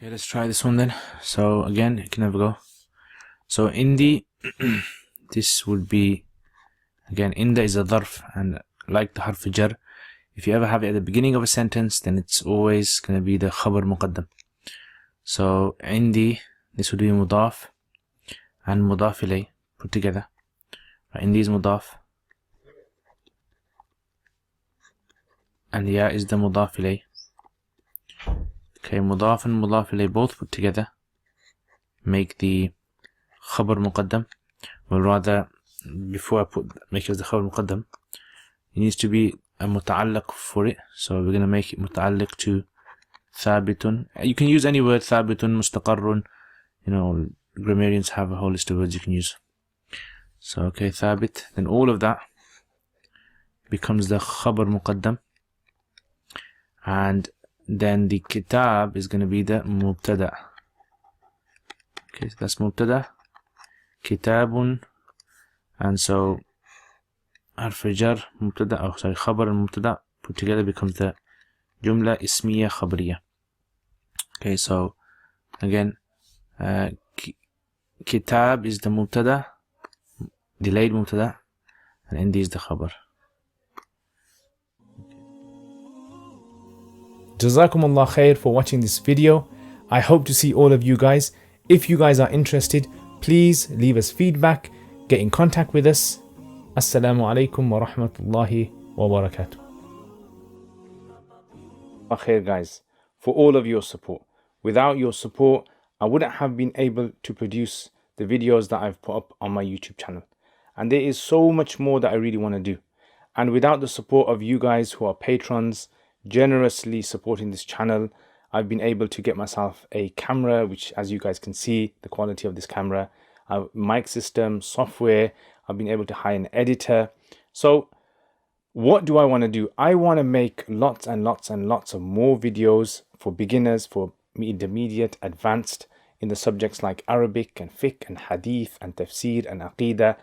Okay, let's try this one then. So again, you can never go. So indi, this would be, again, inda is a dharf, and like the harf jar, if you ever have it at the beginning of a sentence, then it's always going to be the khabar muqaddam. So indi, this would be mudaf and mudaf ilay put together. Indi is mudaf, and ya is the mudaf ilay. Okay, mudaf and mudaf ilay both put together make the khabar muqaddam. Well, rather, before I make it as the khabar muqaddam, it needs to be a muta'alliq for it. So we're going to make it muta'alliq to thabitun. You can use any word, thabitun, mustaqarrun. You know, grammarians have a whole list of words you can use. So, okay, thabit. Then all of that becomes the khabar muqaddam. And then the kitab is going to be the mubtada. Okay, so that's mubtada. Kitabun. And so harf jar, mubtada, oh sorry, khabar and mubtada put together becomes the jumla ismiya khabariya. Okay, so again, kitab is the mubtada, delayed mubtada, and indi is the khabar. Jazakumullah khair for watching this video. I hope to see all of you guys. If you guys are interested, please leave us feedback, get in contact with us. Assalamu alaikum wa rahmatullahi wa barakatuh. Khair guys, for all of your support. Without your support, I wouldn't have been able to produce the videos that I've put up on my YouTube channel. And there is so much more that I really want to do. And without the support of you guys who are patrons, generously supporting this channel, I've been able to get myself a camera, which as you guys can see, the quality of this camera, a mic system, software. I've been able to hire an editor. So what do I want to do? I want to make lots and lots and lots of more videos for beginners, for intermediate, advanced in the subjects like Arabic and fiqh and hadith and tafsir and aqidah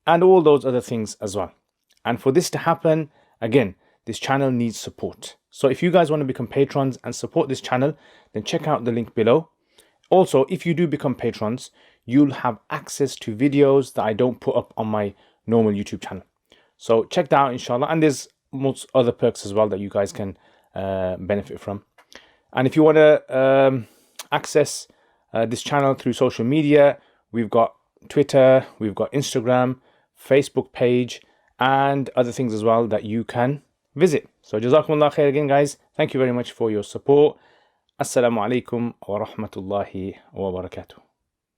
and all those other things as well. And for this to happen, again, this channel needs support. So if you guys want to become patrons and support this channel, then check out the link below. Also, if you do become patrons, you'll have access to videos that I don't put up on my normal YouTube channel. So check that out, inshallah. And there's most other perks as well that you guys can benefit from. And if you want to access this channel through social media, we've got Twitter, we've got Instagram, Facebook page, and other things as well that you can visit. So Jazakumullah khair again, guys. Thank you very much for your support. Assalamu alaikum wa rahmatullahi wa barakatuh.